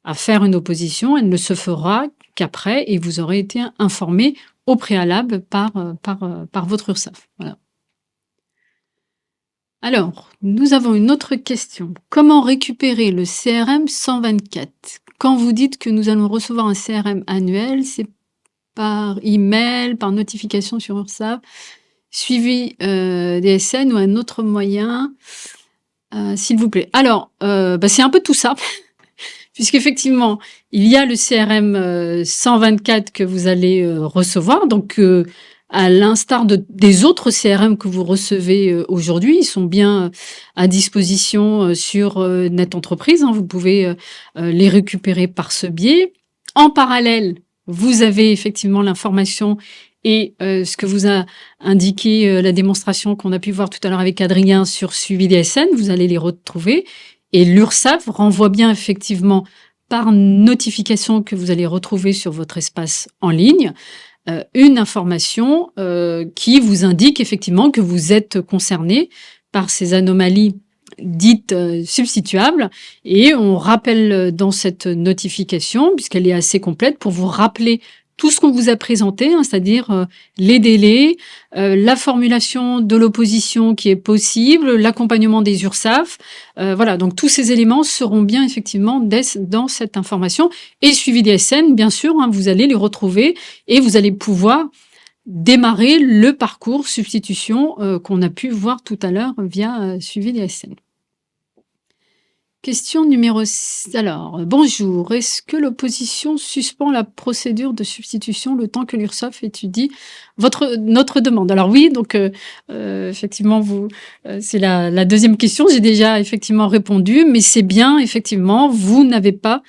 à faire une opposition, elle ne se fera qu'après et vous aurez été informé au préalable par votre URSSAF. Voilà. Alors, nous avons une autre question. Comment récupérer le CRM 124 ? Quand vous dites que nous allons recevoir un CRM annuel, c'est par email, par notification sur URSSAF, suivi DSN ou un autre moyen, s'il vous plaît. Alors, c'est un peu tout ça, puisqu'effectivement, il y a le CRM 124 que vous allez recevoir, donc à l'instar des autres CRM que vous recevez aujourd'hui, ils sont bien à disposition sur Net Entreprise. Hein, vous pouvez les récupérer par ce biais. En parallèle, vous avez effectivement l'information et ce que vous a indiqué la démonstration qu'on a pu voir tout à l'heure avec Adrien sur suivi DSN. Vous allez les retrouver. Et l'URSSAF renvoie bien effectivement par notification que vous allez retrouver sur votre espace en ligne une information qui vous indique effectivement que vous êtes concerné par ces anomalies dites substituables. Et on rappelle dans cette notification, puisqu'elle est assez complète, pour vous rappeler tout ce qu'on vous a présenté, hein, c'est-à-dire les délais, la formulation de l'opposition qui est possible, l'accompagnement des URSSAF. Voilà, donc tous ces éléments seront bien effectivement dans cette information. Et suivi des SN, bien sûr, hein, vous allez les retrouver et vous allez pouvoir démarrer le parcours substitution qu'on a pu voir tout à l'heure via suivi des SN. Question numéro 6. Alors, bonjour. Est-ce que l'opposition suspend la procédure de substitution le temps que l'URSSAF étudie notre demande? Alors oui, donc effectivement, c'est la deuxième question. J'ai déjà effectivement répondu, mais c'est bien, effectivement, vous n'avez pas...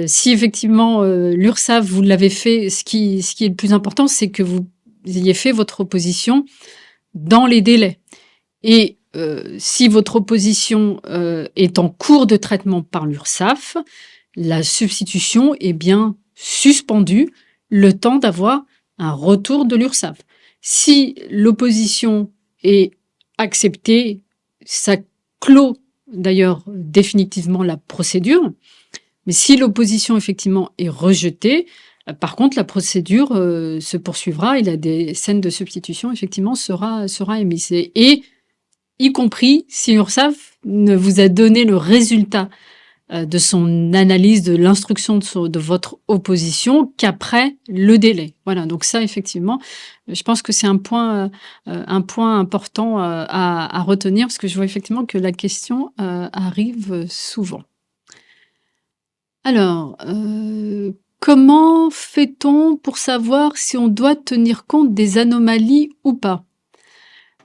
si effectivement l'URSSAF, vous l'avez fait, ce qui est le plus important, c'est que vous ayez fait votre opposition dans les délais. Et si votre opposition est en cours de traitement par l'URSSAF, la substitution est bien suspendue le temps d'avoir un retour de l'URSSAF. Si l'opposition est acceptée, ça clôt d'ailleurs définitivement la procédure. Mais si l'opposition effectivement est rejetée, par contre, la procédure se poursuivra et la DSN de substitution effectivement sera émise. Et y compris si l'URSSAF ne vous a donné le résultat de son analyse de l'instruction de votre opposition qu'après le délai. Voilà, donc ça, effectivement, je pense que c'est un point important à retenir, parce que je vois effectivement que la question arrive souvent. Alors, comment fait-on pour savoir si on doit tenir compte des anomalies ou pas?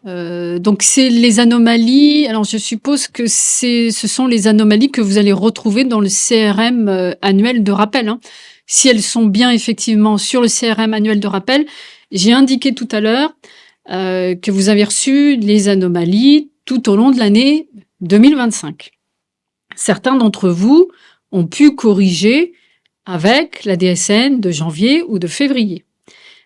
Donc c'est les anomalies, alors je suppose que ce sont les anomalies que vous allez retrouver dans le CRM annuel de rappel, hein. Si elles sont bien effectivement sur le CRM annuel de rappel, j'ai indiqué tout à l'heure que vous avez reçu les anomalies tout au long de l'année 2025. Certains d'entre vous ont pu corriger avec la DSN de janvier ou de février.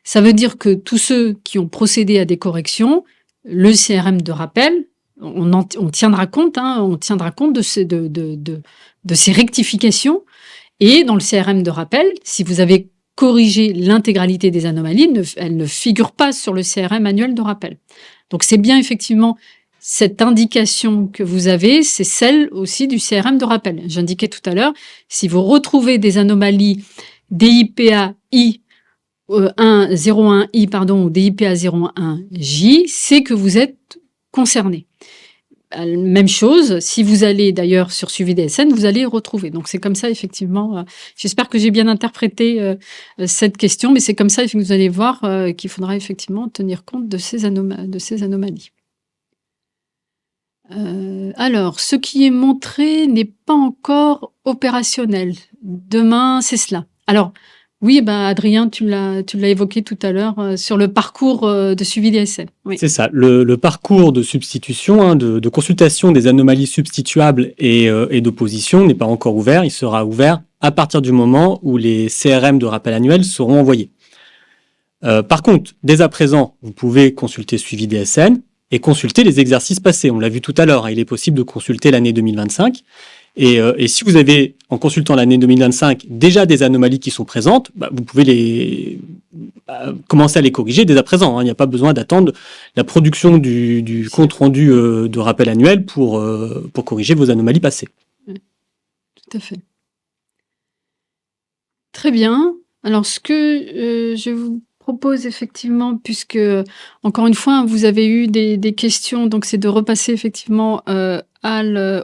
Ça veut dire que tous ceux qui ont procédé à des corrections, le CRM de rappel, on tiendra compte, hein, on tiendra compte de ces rectifications. Et dans le CRM de rappel, si vous avez corrigé l'intégralité des anomalies, elles ne figurent pas sur le CRM annuel de rappel. Donc c'est bien effectivement cette indication que vous avez, c'est celle aussi du CRM de rappel. J'indiquais tout à l'heure, si vous retrouvez des anomalies DIPA-I 01I ou DIPA 01J, c'est que vous êtes concerné. Même chose, si vous allez d'ailleurs sur Suivi DSN, vous allez retrouver. Donc c'est comme ça effectivement. J'espère que j'ai bien interprété cette question, mais c'est comme ça que vous allez voir qu'il faudra effectivement tenir compte de ces anomalies. Alors, ce qui est montré n'est pas encore opérationnel. Demain, c'est cela. Alors, oui, Adrien, tu l'as évoqué tout à l'heure sur le parcours de suivi DSN. Oui. C'est ça, le parcours de substitution, hein, de consultation des anomalies substituables et d'opposition n'est pas encore ouvert. Il sera ouvert à partir du moment où les CRM de rappel annuel seront envoyés. Par contre, dès à présent, vous pouvez consulter suivi DSN et consulter les exercices passés. On l'a vu tout à l'heure, hein, il est possible de consulter l'année 2025. Et si vous avez, en consultant l'année 2025, déjà des anomalies qui sont présentes, vous pouvez commencer à les corriger dès à présent, hein. Il n'y a pas besoin d'attendre la production du compte-rendu de rappel annuel pour corriger vos anomalies passées. Tout à fait. Très bien. Alors, ce que je vous propose effectivement, puisque, encore une fois, vous avez eu des questions, donc c'est de repasser effectivement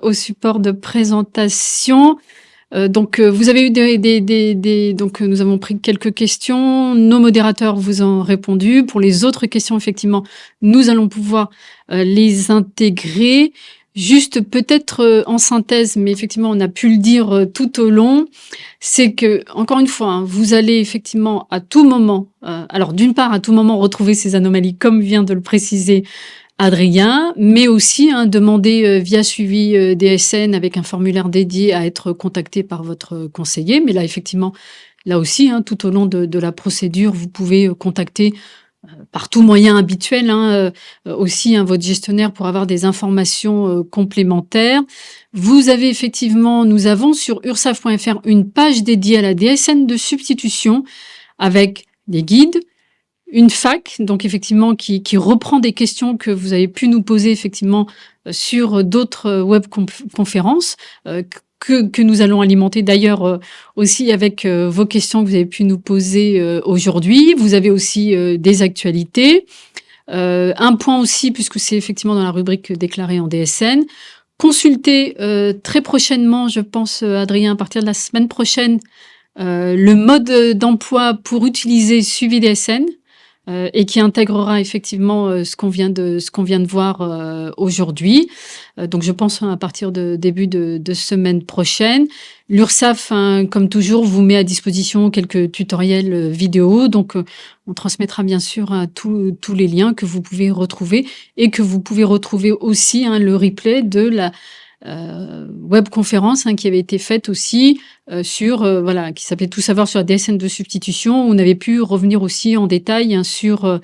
au support de présentation. Donc, vous avez eu donc nous avons pris quelques questions. Nos modérateurs vous ont répondu. Pour les autres questions, effectivement, nous allons pouvoir les intégrer. Juste peut-être en synthèse, mais effectivement, on a pu le dire tout au long, c'est que, encore une fois, hein, vous allez effectivement à tout moment, alors d'une part, à tout moment retrouver ces anomalies, comme vient de le préciser Adrien, mais aussi demander via suivi DSN avec un formulaire dédié à être contacté par votre conseiller. Mais là, effectivement, là aussi, tout au long de la procédure, vous pouvez contacter par tout moyen habituel, aussi votre gestionnaire pour avoir des informations complémentaires. Vous avez effectivement, nous avons sur ursaf.fr une page dédiée à la DSN de substitution avec des guides, une FAQ, donc effectivement qui reprend des questions que vous avez pu nous poser effectivement sur d'autres webconférences que nous allons alimenter d'ailleurs aussi avec vos questions que vous avez pu nous poser aujourd'hui. Vous avez aussi des actualités. Un point aussi, puisque c'est effectivement dans la rubrique déclarée en DSN, consultez très prochainement, je pense, Adrien, à partir de la semaine prochaine, le mode d'emploi pour utiliser suivi DSN. Et qui intégrera effectivement ce qu'on vient de voir aujourd'hui. Donc je pense à partir de début de semaine prochaine. L'URSSAF, comme toujours, vous met à disposition quelques tutoriels vidéo. Donc on transmettra bien sûr tous les liens que vous pouvez retrouver et que vous pouvez retrouver aussi le replay de la webconférence qui avait été faite aussi qui s'appelait Tout savoir sur la DSN de substitution. On avait pu revenir aussi en détail sur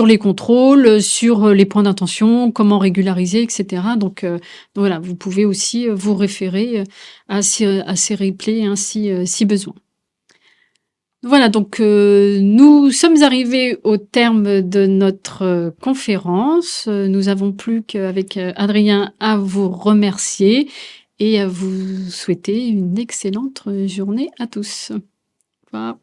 les contrôles, sur les points d'intention, comment régulariser, etc. Donc voilà, vous pouvez aussi vous référer à ces replays si besoin. Voilà, donc nous sommes arrivés au terme de notre conférence. Nous avons plus qu'avec Adrien à vous remercier et à vous souhaiter une excellente journée à tous. Voilà.